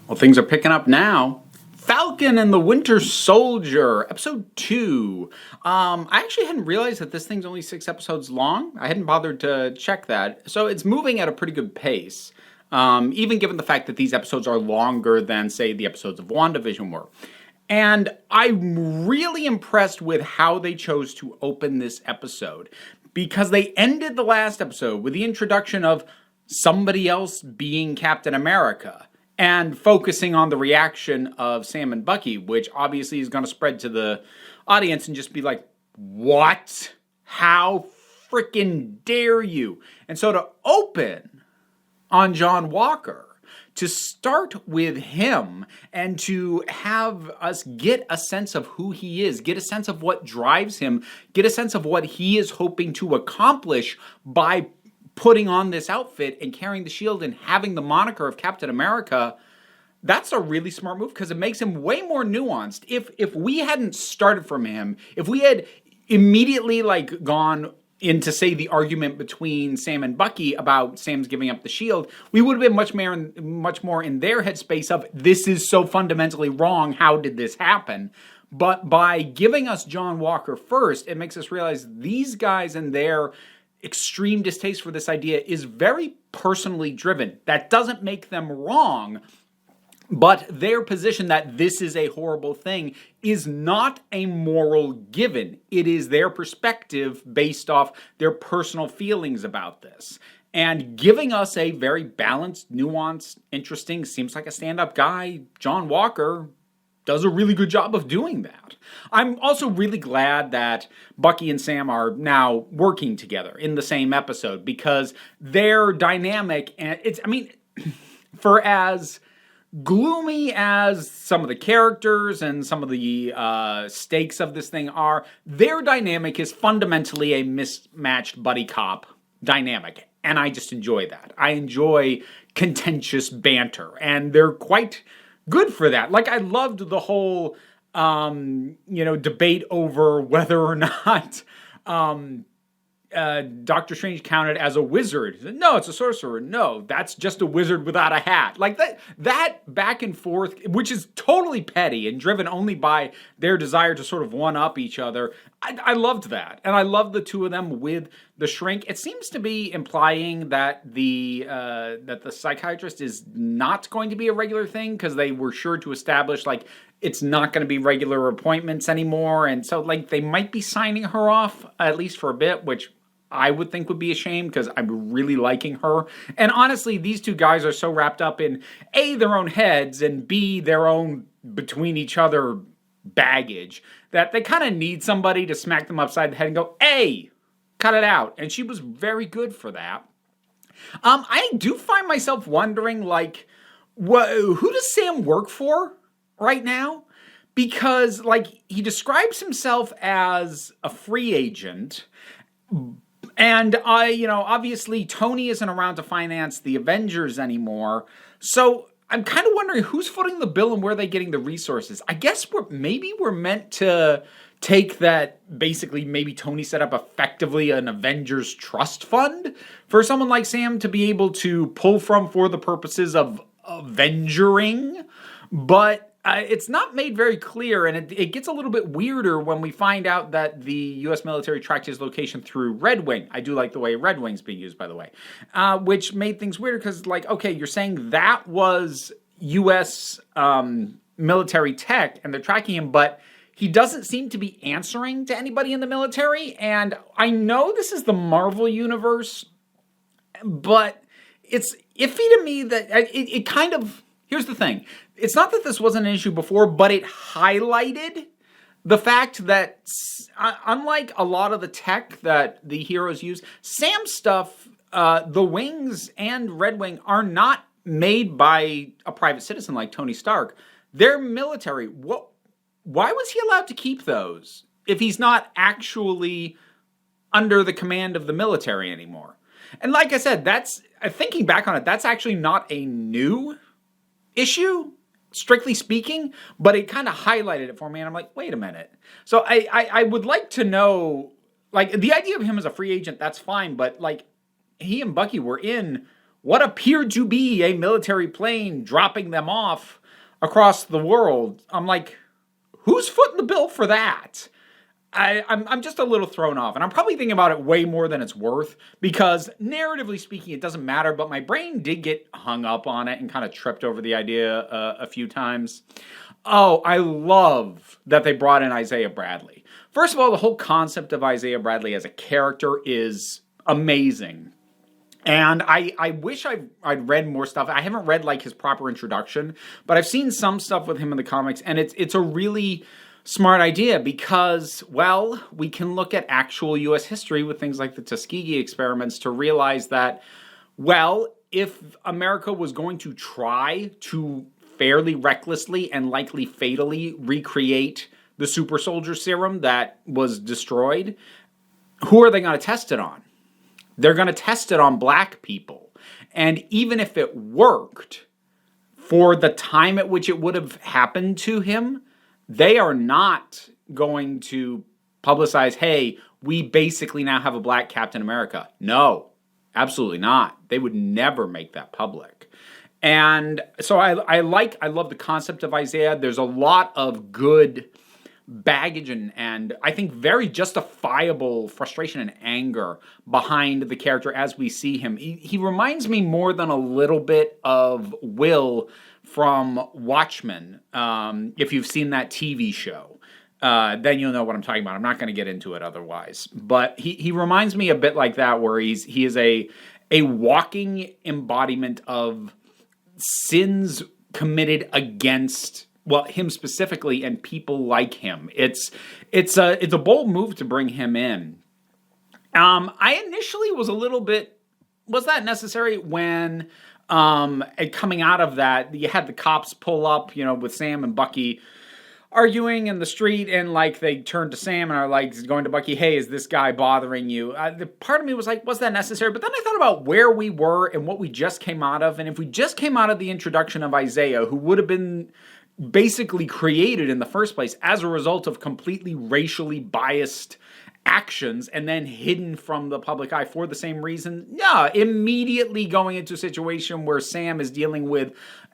Well, things are picking up now. Falcon and the Winter Soldier, episode 2. I actually hadn't realized that this thing's only 6 episodes long. I hadn't bothered to check that. So it's moving at a pretty good pace, even given the fact that these episodes are longer than, say, the episodes of WandaVision were. And I'm really impressed with how they chose to open this episode, because they ended the last episode with the introduction of somebody else being Captain America, and focusing on the reaction of Sam and Bucky, which obviously is going to spread to the audience and just be like, what? How freaking dare you? And so to open on John Walker, to start with him and to have us get a sense of who he is, get a sense of what drives him, get a sense of what he is hoping to accomplish by putting on this outfit and carrying the shield and having the moniker of Captain America, that's a really smart move because it makes him way more nuanced. If we hadn't started from him, if we had immediately gone into, say, the argument between Sam and Bucky about Sam's giving up the shield, we would have been much more in their headspace of, this is so fundamentally wrong, how did this happen? But by giving us John Walker first, it makes us realize these guys and their extreme distaste for this idea is very personally driven. That doesn't make them wrong, but their position that this is a horrible thing is not a moral given. It is their perspective based off their personal feelings about this. And giving us a very balanced, nuanced, interesting, seems like a stand-up guy, John Walker, does a really good job of doing that. I'm also really glad that Bucky and Sam are now working together in the same episode, because their dynamic, and for as gloomy as some of the characters and some of the stakes of this thing are, their dynamic is fundamentally a mismatched buddy cop dynamic. And I just enjoy that. I enjoy contentious banter, and they're quite good for that. I loved the whole, debate over whether or not Doctor Strange counted as a wizard. He said, no, it's a sorcerer. No, that's just a wizard without a hat. That back and forth, which is totally petty and driven only by their desire to sort of one-up each other. I loved that. And I love the two of them with the shrink. It seems to be implying that the psychiatrist is not going to be a regular thing, because they were sure to establish, it's not going to be regular appointments anymore. And so, they might be signing her off, at least for a bit, which I would think would be a shame, because I'm really liking her. And honestly, these two guys are so wrapped up in A, their own heads, and B, their own between each other baggage, that they kind of need somebody to smack them upside the head and go, hey, cut it out. And she was very good for that. I do find myself wondering, who does Sam work for right now? Because, he describes himself as a free agent, and obviously Tony isn't around to finance the Avengers anymore. So I'm kind of wondering who's footing the bill and where they're getting the resources. I guess we're meant to take that basically maybe Tony set up effectively an Avengers trust fund for someone like Sam to be able to pull from for the purposes of Avengering. But it's not made very clear, and it gets a little bit weirder when we find out that the U.S. military tracked his location through Red Wing. I do like the way Red Wing's being used, by the way, which made things weirder because, okay, you're saying that was U.S. military tech, and they're tracking him, but he doesn't seem to be answering to anybody in the military. And I know this is the Marvel universe, but it's iffy to me that it kind of... Here's the thing. It's not that this wasn't an issue before, but it highlighted the fact that, unlike a lot of the tech that the heroes use, Sam's stuff, the Wings and Red Wing, are not made by a private citizen like Tony Stark. They're military. Why was he allowed to keep those if he's not actually under the command of the military anymore? And like I said, thinking back on it, that's actually not a new issue, strictly speaking, but it kind of highlighted it for me, and I'm like, wait a minute. So I would like to know, the idea of him as a free agent, that's fine, but he and Bucky were in what appeared to be a military plane dropping them off across the world. I'm like, who's footing the bill for that? I'm just a little thrown off, and I'm probably thinking about it way more than it's worth, because narratively speaking, it doesn't matter, but my brain did get hung up on it and kind of tripped over the idea a few times. Oh, I love that they brought in Isaiah Bradley. First of all, the whole concept of Isaiah Bradley as a character is amazing. And I wish I'd read more stuff. I haven't read like his proper introduction, but I've seen some stuff with him in the comics, and it's a really smart idea because, well, we can look at actual U.S. history with things like the Tuskegee experiments to realize that, well, if America was going to try to fairly recklessly and likely fatally recreate the super soldier serum that was destroyed, who are they going to test it on? They're going to test it on black people. And even if it worked for the time at which it would have happened to him, they are not going to publicize, hey, we basically now have a black Captain America. No, absolutely not. They would never make that public. And so I love the concept of Isaiah. There's a lot of good baggage and I think very justifiable frustration and anger behind the character as we see him. He reminds me more than a little bit of Will from Watchmen. If you've seen that TV show, then you'll know what I'm talking about. I'm not going to get into it otherwise. But he reminds me a bit like that, where he is a walking embodiment of sins committed against, well, him specifically and people like him. It's a bold move to bring him in. I initially was a little bit, was that necessary when coming out of that, you had the cops pull up, with Sam and Bucky arguing in the street, and like they turn to Sam and are like going to Bucky, hey, is this guy bothering you? The part of me was like, was that necessary? But then I thought about where we were and what we just came out of, and if we just came out of the introduction of Isaiah, who would have been basically created in the first place as a result of completely racially biased actions and then hidden from the public eye for the same reason, yeah, immediately going into a situation where Sam is dealing with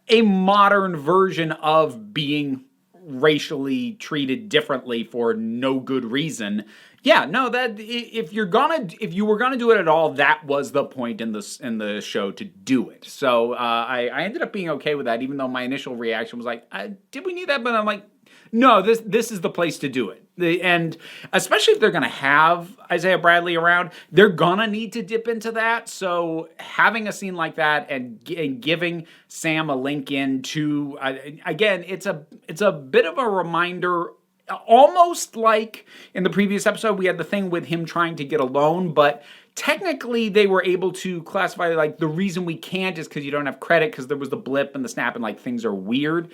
a modern version of being racially treated differently for no good reason. Yeah, no, that if you were gonna do it at all, that was the point in the show to do it. So I ended up being okay with that, even though my initial reaction was like, did we need that? But I'm like, no, this is the place to do it. And especially if they're going to have Isaiah Bradley around, they're going to need to dip into that. So having a scene like that and giving Sam a link into, again, it's a bit of a reminder, almost like in the previous episode, we had the thing with him trying to get a loan, but technically they were able to classify like the reason we can't is because you don't have credit because there was the blip and the snap and like things are weird.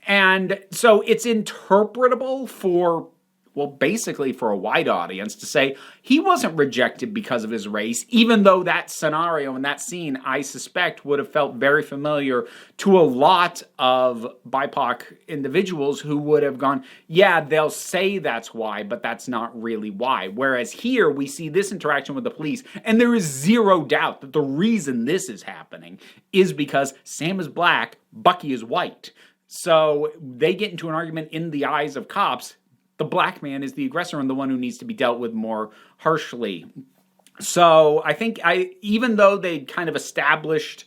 And so it's interpretable for, well, basically for a wide audience to say he wasn't rejected because of his race, even though that scenario and that scene, I suspect, would have felt very familiar to a lot of BIPOC individuals who would have gone, yeah, they'll say that's why, but that's not really why. Whereas here we see this interaction with the police, and there is zero doubt that the reason this is happening is because Sam is black, Bucky is white. So they get into an argument in the eyes of cops. The black man is the aggressor and the one who needs to be dealt with more harshly. So I think even though they kind of established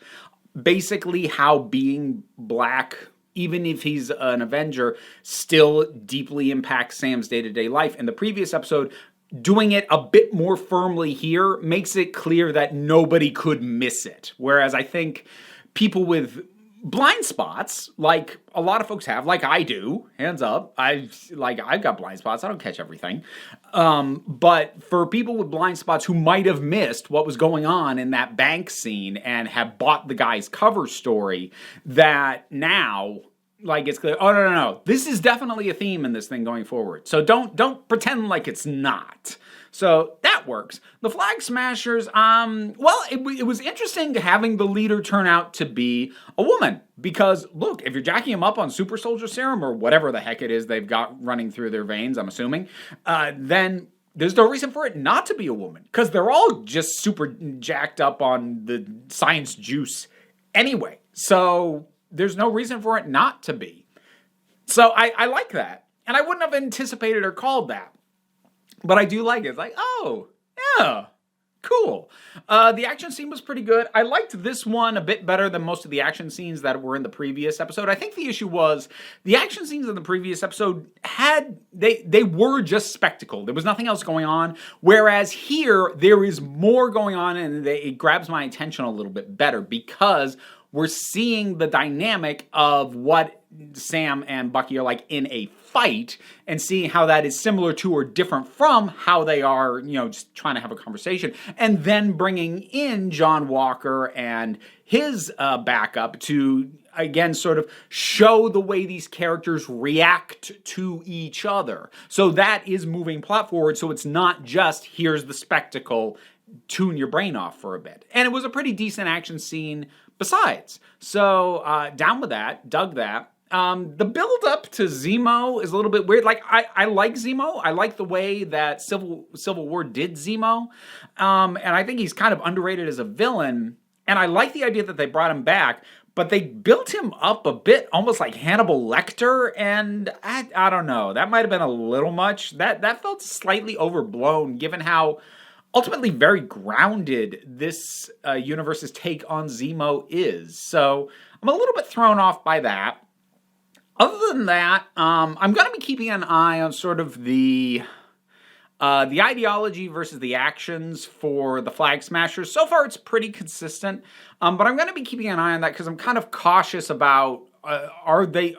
basically how being black, even if he's an Avenger, still deeply impacts Sam's day-to-day life. In the previous episode, doing it a bit more firmly here makes it clear that nobody could miss it. Whereas I think people with blind spots, like a lot of folks have, like I do, hands up. I've got blind spots. I don't catch everything. But for people with blind spots who might have missed what was going on in that bank scene and have bought the guy's cover story, that now, like, it's clear, oh, no. This is definitely a theme in this thing going forward. So don't pretend like it's not. So that works. The Flag Smashers, well, it was interesting having the leader turn out to be a woman. Because, look, if you're jacking them up on super soldier serum or whatever the heck it is they've got running through their veins, I'm assuming, then there's no reason for it not to be a woman, because they're all just super jacked up on the science juice anyway. So there's no reason for it not to be. So I like that. And I wouldn't have anticipated or called that. But I do like it. It's like, oh, yeah, cool. The action scene was pretty good. I liked this one a bit better than most of the action scenes that were in the previous episode. I think the issue was the action scenes in the previous episode they were just spectacle. There was nothing else going on. Whereas here, there is more going on, and it grabs my attention a little bit better because we're seeing the dynamic of what Sam and Bucky are like in a fight, and seeing how that is similar to or different from how they are, just trying to have a conversation. And then bringing in John Walker and his backup to, again, sort of show the way these characters react to each other. So that is moving plot forward. So it's not just, here's the spectacle, tune your brain off for a bit. And it was a pretty decent action scene besides. So down with that, dug that. The build up to Zemo is a little bit weird. Like, I like Zemo. I like the way that Civil War did Zemo. And I think he's kind of underrated as a villain. And I like the idea that they brought him back, but they built him up a bit, almost like Hannibal Lecter. And I don't know. That might have been a little much. That felt slightly overblown, given how ultimately very grounded this universe's take on Zemo is. So I'm a little bit thrown off by that. Other than that, I'm going to be keeping an eye on sort of the ideology versus the actions for the Flag Smashers. So far, it's pretty consistent, but I'm going to be keeping an eye on that because I'm kind of cautious about are they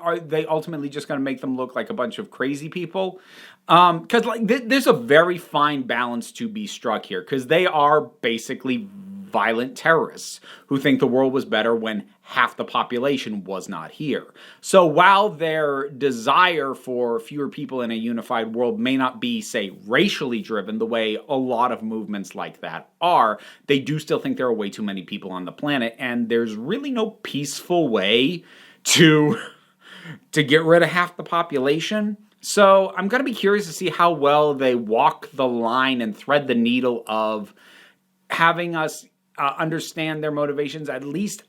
ultimately just going to make them look like a bunch of crazy people? Because there's a very fine balance to be struck here, because they are basically violent terrorists who think the world was better when half the population was not here. So while their desire for fewer people in a unified world may not be, say, racially driven the way a lot of movements like that are, they do still think there are way too many people on the planet, and there's really no peaceful way to get rid of half the population. So I'm going to be curious to see how well they walk the line and thread the needle of having us understand their motivations at least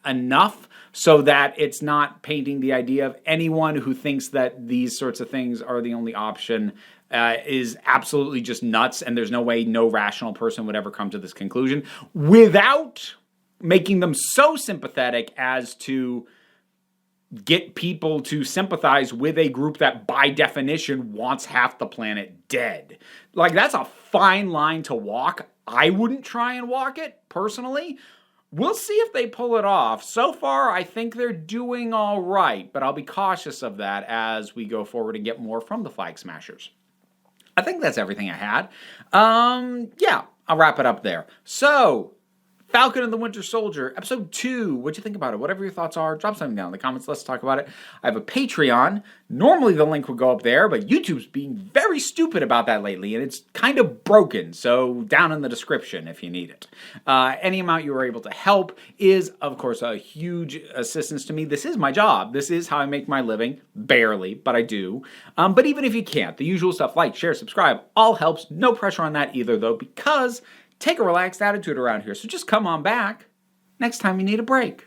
enough so that it's not painting the idea of anyone who thinks that these sorts of things are the only option is absolutely just nuts, and there's no way no rational person would ever come to this conclusion, without making them so sympathetic as to get people to sympathize with a group that by definition wants half the planet dead. Like, that's a fine line to walk. I wouldn't try and walk it, personally. We'll see if they pull it off. So far, I think they're doing all right, but I'll be cautious of that as we go forward and get more from the Flag Smashers. I think that's everything I had. Yeah, I'll wrap it up there. So, Falcon and the Winter Soldier, Episode 2. What'd you think about it? Whatever your thoughts are, drop something down in the comments. Let's talk about it. I have a Patreon. Normally the link would go up there, but YouTube's being very stupid about that lately, and it's kind of broken, so down in the description if you need it. Any amount you are able to help is, of course, a huge assistance to me. This is my job. This is how I make my living. Barely, but I do. But even if you can't, the usual stuff, like, share, subscribe, all helps. No pressure on that either, though, because take a relaxed attitude around here. So just come on back next time you need a break.